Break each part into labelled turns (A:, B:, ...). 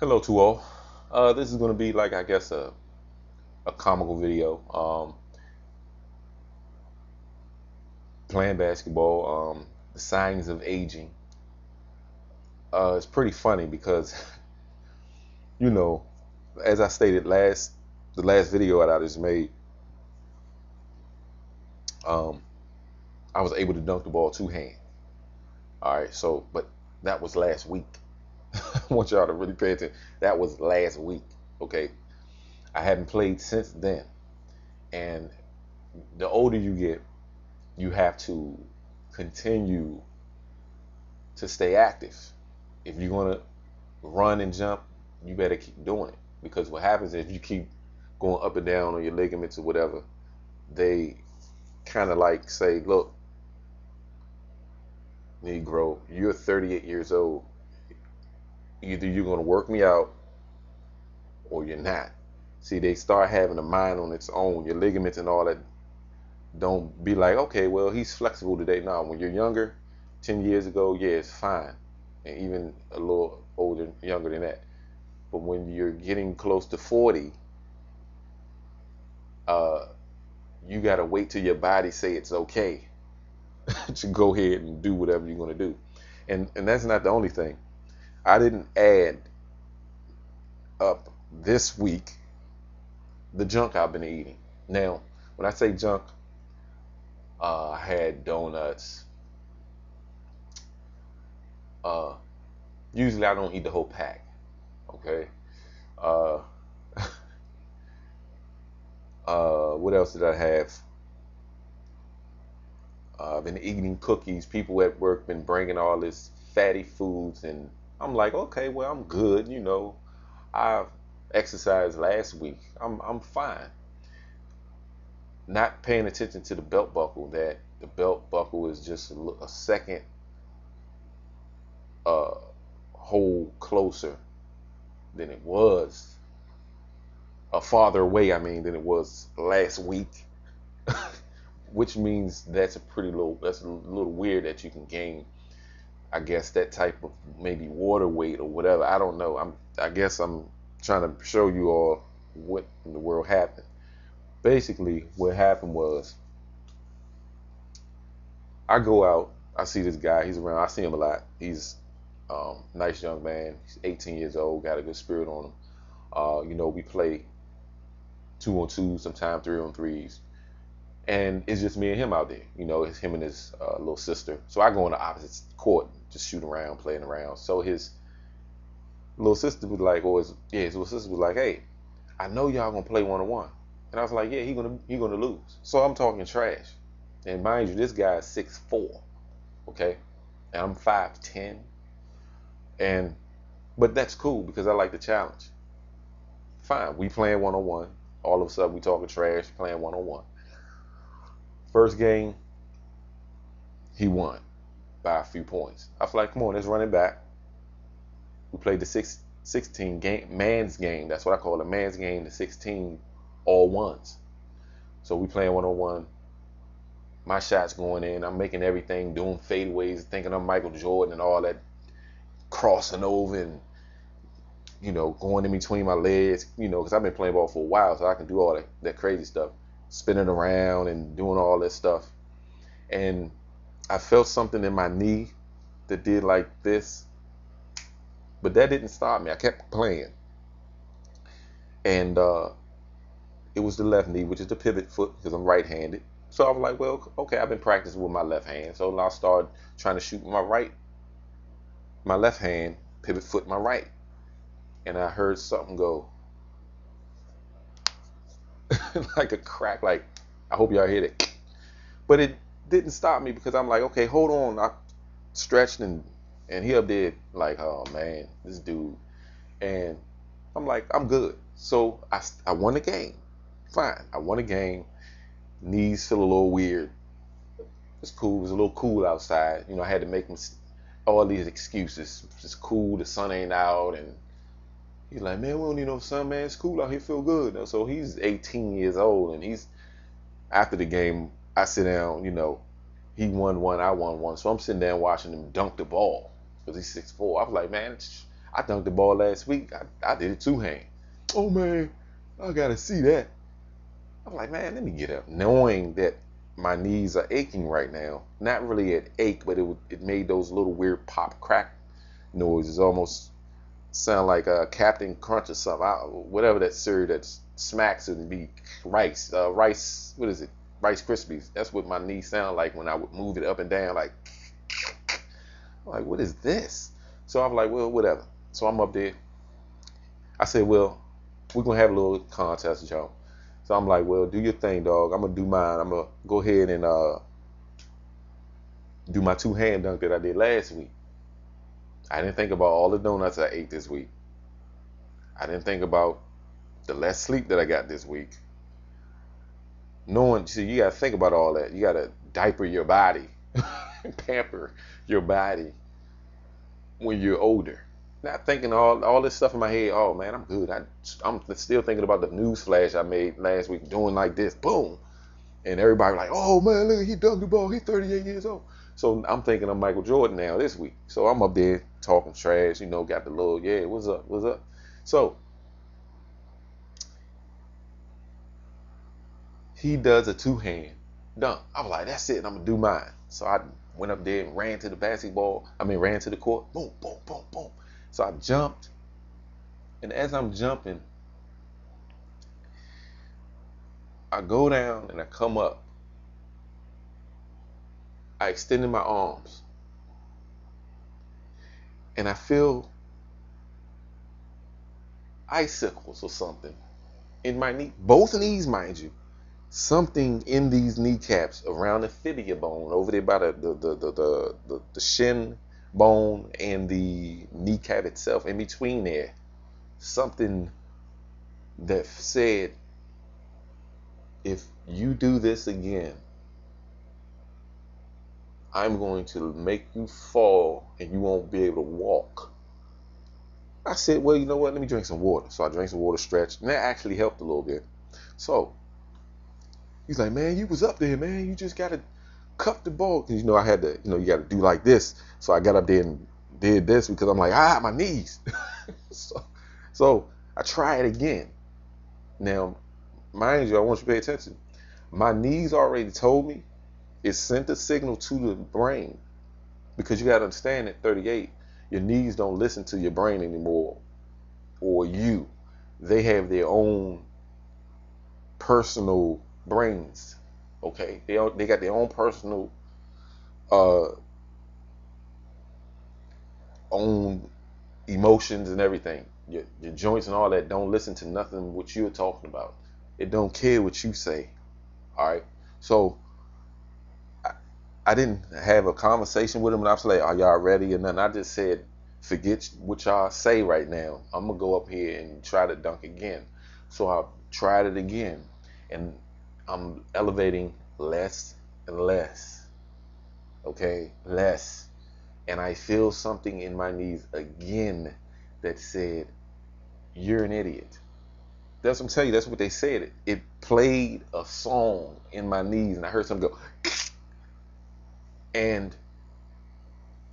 A: Hello to all. This is going to be like, I guess, a comical video. Playing basketball, the signs of aging. It's pretty funny because, you know, as I stated the last video that I just made, um, I was able to dunk the ball two hand. All right, so, but that was last week. I want y'all to really pay attention. That was last week. Okay, I haven't played since then, and the older you get, you have to continue to stay active. If you're going to run and jump, you better keep doing it, because what happens is if you keep going up and down on your ligaments or whatever, they kind of like say, look, Negro, you're 38 years old. Either you're going to work me out or you're not. See, they start having a mind on its own. Your ligaments and all that don't be like, okay, well, he's flexible today. No, when you're younger, 10 years ago, yeah, it's fine. And even a little older, younger than that. But when you're getting close to 40, uh, you got to wait till your body say it's okay to go ahead and do whatever you're going to do. And that's not the only thing. I didn't add up this week the junk I've been eating. Now, when I say junk, I had donuts. Uh, Usually I don't eat the whole pack. Okay. Uh, what else did I have? I've been eating cookies. People at work been bringing all this fatty foods, and I'm like, okay, well, I'm good. I exercised last week. I'm fine. Not paying attention to the belt buckle. That the belt buckle is just a second hole closer than it was, a farther away, I mean, than it was last week. Which means that's a little weird that you can gain, I guess, that type of maybe water weight or whatever. I don't know. I guess I'm trying to show you all what in the world happened. Basically, what happened was I go out, I see this guy, he's around, I see him a lot. He's nice young man. He's 18 years old, got a good spirit on him. We play 2-on-2, sometimes 3-on-3s. And it's just me and him out there. It's him and his little sister. So I go on the opposite court, just shooting around, playing around. So his little sister was like, his little sister was like, hey, I know y'all gonna play 1-on-1. And I was like, yeah, he gonna lose. So I'm talking trash. And mind you, this guy is 6'4", okay? And I'm 5'10". But that's cool because I like the challenge. Fine, we playing 1-on-1. All of a sudden we talking trash, playing 1-on-1. First game, he won by a few points. I was like, come on, let's run it back. We played the 16 game, man's game. That's what I call it, man's game, the 16 all ones. So we playing 1-on-1. My shots going in. I'm making everything, doing fadeaways, thinking I'm Michael Jordan and all that, crossing over and, going in between my legs, because I've been playing ball for a while, so I can do all that crazy stuff, spinning around and doing all that stuff. And I felt something in my knee that did like this, but that didn't stop me. I kept playing. And it was the left knee, which is the pivot foot, because I'm right-handed. So I was like, well, okay, I've been practicing with my left hand. So now I started trying to shoot with my left hand, pivot foot, my right. And I heard something go like a crack, like, I hope y'all hear it. But it didn't stop me because I'm like, okay, hold on. I stretched and he up there like, oh man, this dude. And I'm like, I'm good. So I won the game. Fine, I won a game. Knees feel a little weird. It's cool. It was a little cool outside. I had to make all these excuses. It's cool. The sun ain't out. And he's like, man, we don't need no sun, man. It's cool out here. Feel good. So he's 18 years old. And after the game, I sit down, he won one, I won one. So I'm sitting down watching him dunk the ball because he's 6'4". I was like, man, I dunked the ball last week. I did it two-hand. Oh, man, I got to see that. I'm like, man, let me get up. Knowing that my knees are aching right now. Not really an ache, but it made those little weird pop crack noises. Almost sound like Captain Crunch or something. Whatever that cereal that smacks and be rice. What is it? Rice Krispies. That's what my knees sound like when I would move it up and down. Like, what is this? So I'm like, well, whatever. So I'm up there. I said, well, we're going to have a little contest with y'all. So I'm like, well, do your thing, dog. I'm going to do mine. I'm going to go ahead and do my two-hand dunk that I did last week. I didn't think about all the donuts I ate this week. I didn't think about the less sleep that I got this week. See, you got to think about all that. You got to diaper your body, pamper your body when you're older. Not thinking all this stuff in my head. Oh man, I'm good. I'm still thinking about the news flash I made last week, doing like this, boom, and everybody like, oh man, look, he dunked the ball. He's 38 years old. So I'm thinking I'm Michael Jordan now this week. So I'm up there talking trash, got the little, yeah, what's up? So he does a two-hand dunk. I was like, that's it. I'm gonna do mine. So I went up there and ran to the court. Boom, boom, boom, boom. So I jumped, and as I'm jumping, I go down and I come up. I extended my arms, and I feel icicles or something in my knee, both knees, mind you. Something in these kneecaps around the fibula bone over there by the shin bone and the kneecap itself, in between there, something that said, if you do this again, I'm going to make you fall and you won't be able to walk. I said, well, you know what, let me drink some water. So I drank some water, stretched, and that actually helped a little bit. So he's like, man, you was up there, man. You just got to cuff the ball. Because, I had to, you got to do like this. So I got up there and did this because I'm like, my knees. so I try it again. Now, mind you, I want you to pay attention. My knees already told me, it sent a signal to the brain. Because you got to understand, at 38, your knees don't listen to your brain anymore or you. They have their own personal brains, okay? They got their own personal own emotions and everything. Your joints and all that don't listen to nothing what you're talking about. It don't care what you say. All right. So I didn't have a conversation with him, and I was like, are y'all ready or nothing? I just said, forget what y'all say right now. I'm gonna go up here and try to dunk again. So I tried it again, and I'm elevating less and less. Okay, less. And I feel something in my knees again that said, you're an idiot. That's what I'm telling you. That's what they said. It played a song in my knees, and I heard something go, and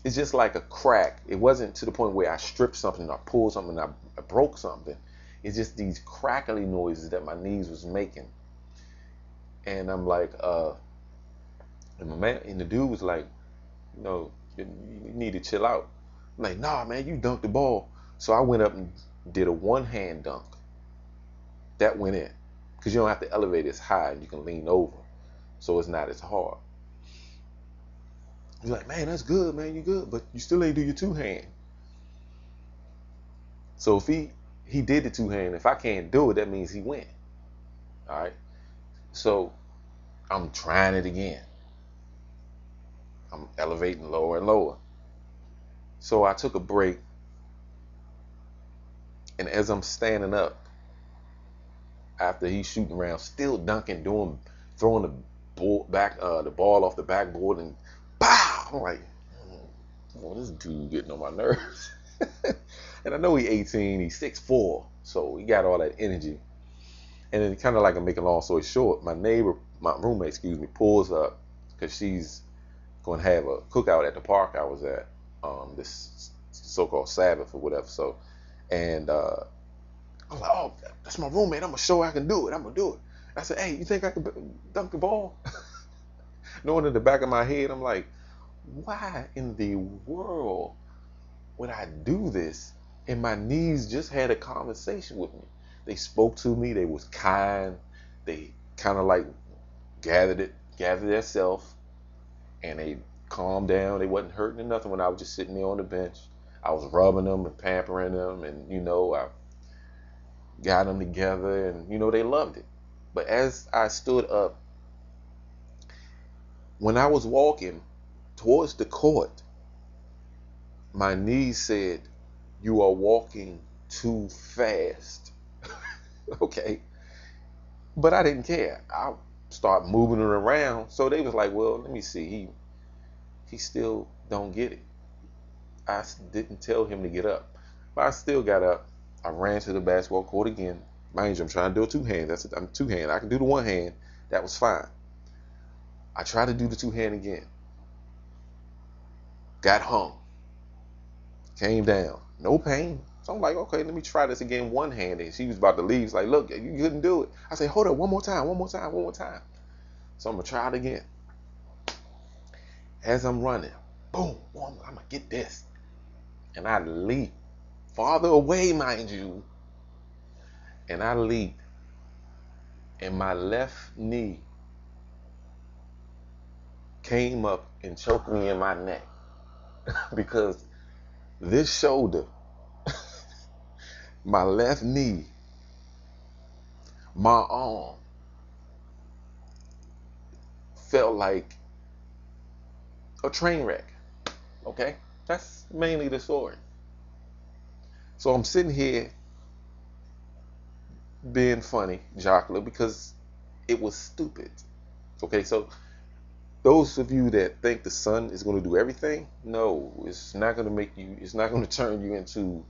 A: it's just like a crack. It wasn't to the point where I stripped something, or pulled something, I broke something. It's just these crackly noises that my knees was making. And I'm like, and the dude was like, you need to chill out. I'm like, nah, man, you dunked the ball. So I went up and did a one-hand dunk. That went in. Because you don't have to elevate as high, and you can lean over. So it's not as hard. He's like, man, that's good, man, you good. But you still ain't do your two-hand. So if he did the two-hand, if I can't do it, that means he went. All right? So I'm trying it again. I'm elevating lower and lower. So I took a break, and as I'm standing up, after he's shooting around, still dunking, throwing the ball off the backboard, and pow! I'm like, oh, this dude getting on my nerves. And I know he's 18, he's 6'4", so he got all that energy. And then, kind of like, I'm making a long story short, my roommate, pulls up because she's going to have a cookout at the park I was at this so-called Sabbath or whatever. So, and I was like, oh, that's my roommate. I'm gonna show I can do it. I'm gonna do it. I said, hey, you think I can dunk the ball? Knowing in the back of my head, I'm like, why in the world would I do this? And my knees just had a conversation with me. They spoke to me. They was kind. They kind of like gathered themselves, and they calmed down. They wasn't hurting or nothing when I was just sitting there on the bench. I was rubbing them and pampering them, and I got them together, and they loved it. But as I stood up, when I was walking towards the court, my knees said, you are walking too fast. Okay. But I didn't care. I start moving it around. So they was like, well, let me see. He still don't get it. I didn't tell him to get up. But I still got up. I ran to the basketball court again. Mind you, I'm trying to do a two-hand. I'm two-hand. I can do the one hand. That was fine. I tried to do the two-hand again. Got hung. Came down. No pain. So I'm like, okay, let me try this again one-handed. She was about to leave. She's like, look, you couldn't do it. I said, hold up, one more time. So I'm going to try it again. As I'm running, boom, I'm going to get this. And I leap. Farther away, mind you. And I leap. And my left knee came up and choked me in my neck. Because this shoulder, my left knee, my arm, felt like a train wreck. Okay? That's mainly the story. So I'm sitting here being funny, jocular, because it was stupid. Okay, so those of you that think the sun is going to do everything, no, it's not going to it's not going to turn you into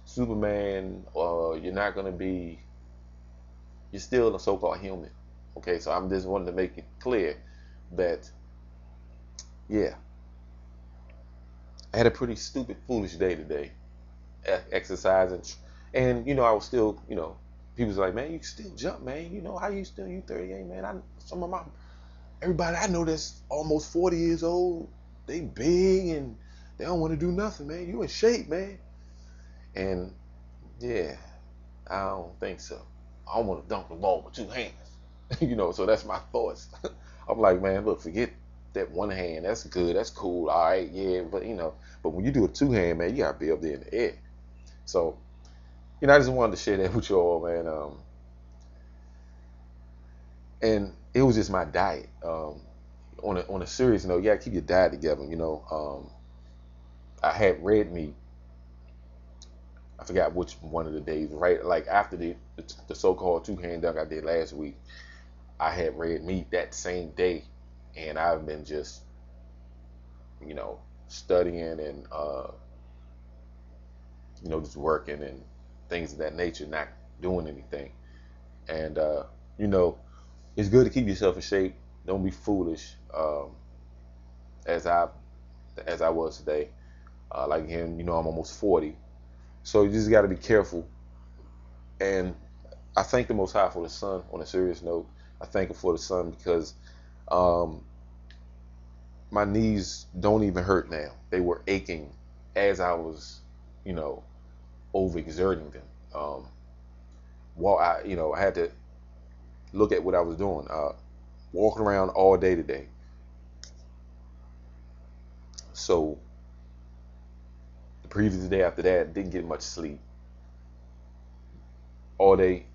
A: Superman, or you're still a so-called human. Okay, so I'm just wanting to make it clear that, yeah, I had a pretty stupid, foolish day today, exercising, and I was still, people was like, man, you can still jump, man. How you 38, man? Everybody I know that's almost 40 years old, they big and they don't want to do nothing, man. You in shape, man. And yeah, I don't think so. I want to dunk the ball with two hands. So that's my thoughts. I'm like, man, look, forget that one hand. That's good. That's cool. All right, yeah. But when you do a two hand, man, you got to be up there in the air. So, I just wanted to share that with you all, man. And it was just my diet. On a serious note, you got to keep your diet together. I had red meat. I forgot which one of the days, right? Like after the so-called two-hand dunk I did last week, I had red meat that same day, and I've been just, studying and just working and things of that nature, not doing anything. And it's good to keep yourself in shape. Don't be foolish, as I was today. Like him, I'm almost 40. So you just got to be careful. And I thank the Most High for the sun. On a serious note, I thank him for the sun because my knees don't even hurt now. They were aching as I was, overexerting them. While I had to look at what I was doing. Walking around all day today. So the previous day after that, didn't get much sleep. All day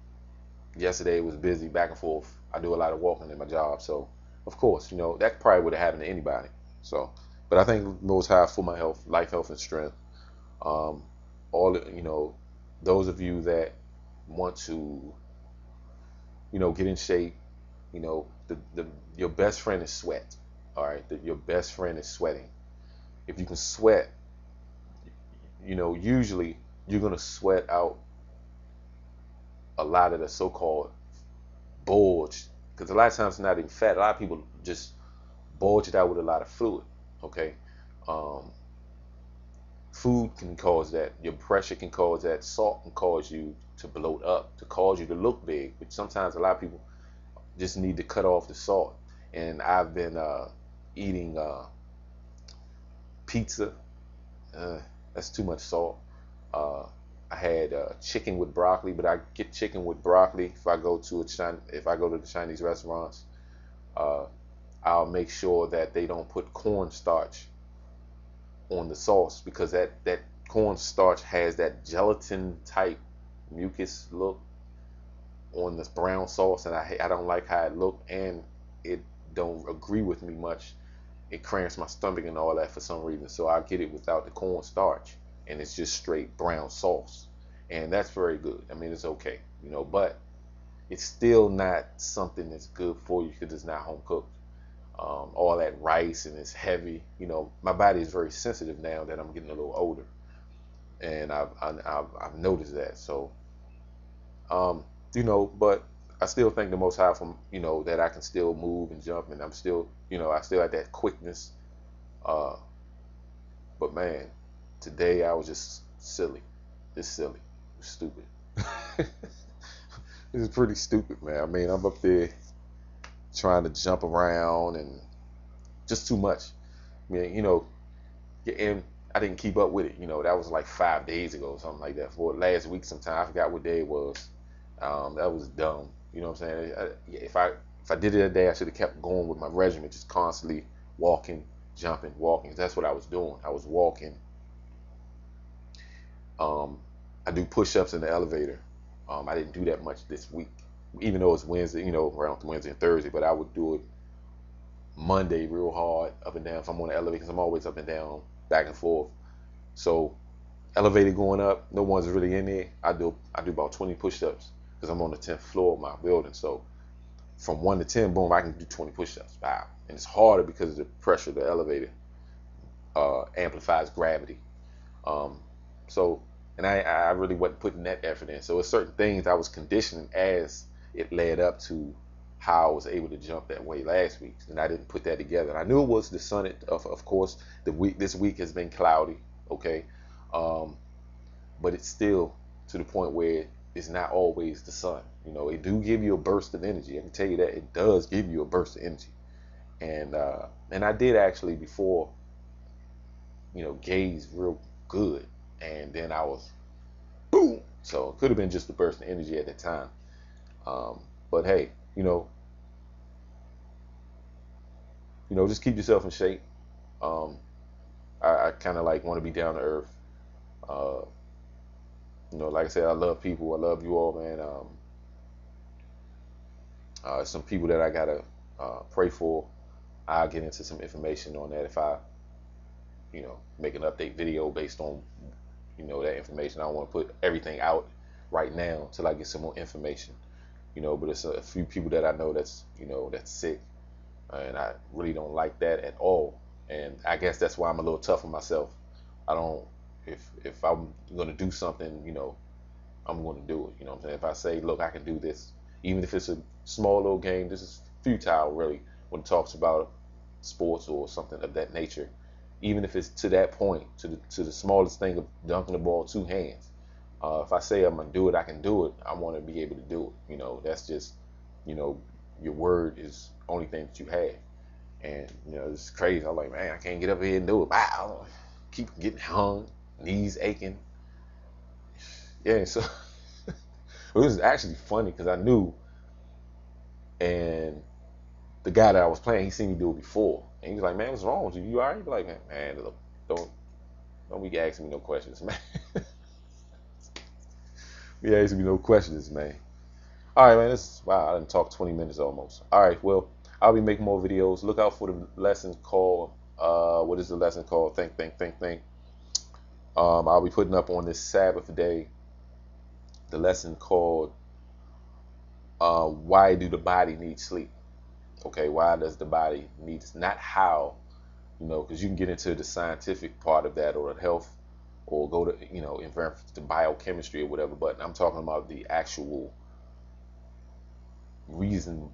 A: yesterday was busy, back and forth. I do a lot of walking in my job, so of course, that probably would have happened to anybody. So, but I think Most High for my health, life, health, and strength. Those of you that want to, get in shape, your best friend is sweat. All right, your best friend is sweating. If you can sweat, usually you're gonna sweat out a lot of the so-called bulge, because a lot of times it's not even fat. A lot of people just bulge it out with a lot of fluid. Okay, Food can cause that. Your pressure can cause that. Salt can cause you to bloat up, to cause you to look big. Which sometimes a lot of people just need to cut off the salt. And I've been eating pizza. Uh, that's too much salt. Uh, I had chicken with broccoli, but I get chicken with broccoli if I go to if I go to the Chinese restaurants. Uh, I'll make sure that they don't put cornstarch on the sauce, because that cornstarch has that gelatin type mucus look on this brown sauce, and I don't like how it look, and it don't agree with me much. It cramps my stomach and all that for some reason, so I get it without the cornstarch, and it's just straight brown sauce, and that's very good. I mean, it's okay, but it's still not something that's good for you because it's not home cooked. All that rice, and it's heavy. My body is very sensitive now that I'm getting a little older, and I've noticed that. So, but I still thank the Most High from that I can still move and jump, and I'm still I still have that quickness. But man, today I was just silly, stupid. This is pretty stupid, man. I mean, I'm up there trying to jump around and just too much. I mean, and I didn't keep up with it. That was like 5 days ago, something like that. For last week, sometime I forgot what day it was. That was dumb. You know what I'm saying? If I did it a day, I should have kept going with my regimen, just constantly walking, jumping, walking. That's what I was doing. I was walking. I do push-ups in the elevator. I didn't do that much this week, even though it's Wednesday, around Wednesday and Thursday, but I would do it Monday real hard, up and down. If I'm on the elevator, because I'm always up and down, back and forth. So elevator going up, no one's really in there. I do about 20 push-ups because I'm on the 10th floor of my building. So from 1 to 10, boom, I can do 20 push-ups. Wow. And it's harder because of the pressure of the elevator amplifies gravity. And I really wasn't putting that effort in. So it's certain things I was conditioning as it led up to how I was able to jump that way last week, and I didn't put that together. And I knew it was the sun. Of course, this week has been cloudy, okay, but it's still to the point where it's not always the sun. It do give you a burst of energy. I can tell you that it does give you a burst of energy, and I did actually before, gaze real good, and then I was boom. So it could have been just a burst of energy at the time, but hey, just keep yourself in shape. I kind of like want to be down to earth. Like I said, I love people. I love you all, man. Some people that I gotta pray for. I'll get into some information on that if I, make an update video based on, that information. I don't want to put everything out right now until I get some more information. But it's a few people that I know that's sick, and I really don't like that at all. And I guess that's why I'm a little tough on myself. I don't, if I'm gonna do something, I'm gonna do it. You know what I'm saying? If I say, look, I can do this, even if it's a small little game, this is futile really when it talks about sports or something of that nature. Even if it's to that point, to the smallest thing of dunking the ball 2 hands. If I say I'm gonna do it, I can do it. I want to be able to do it. That's just, your word is the only thing that you have. And it's crazy. I'm like, man, I can't get up here and do it. Wow, keep getting hung, knees aching. Yeah, so it was actually funny because I knew, and the guy that I was playing, he seen me do it before, and he was like, man, what's wrong with you? You alright? Like, man, look, don't be asking me no questions, man. Be asking me no questions, man. All right, man. Wow, I didn't talk 20 minutes almost. All right, well, I'll be making more videos. Look out for the lesson called, what is the lesson called? Think. I'll be putting up on this Sabbath day the lesson called, why do the body need sleep? Okay, why does the body need, not how, because you can get into the scientific part of that, or the health, or go to, in reference to biochemistry or whatever, but I'm talking about the actual reason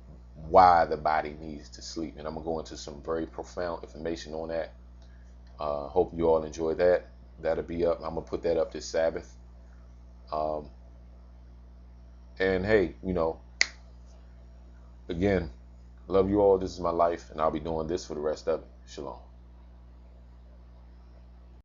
A: why the body needs to sleep. And I'm going to go into some very profound information on that. Hope you all enjoy that. That'll be up. I'm gonna put that up this Sabbath. Um, and hey, again, love you all. This is my life, and I'll be doing this for the rest of it. Shalom.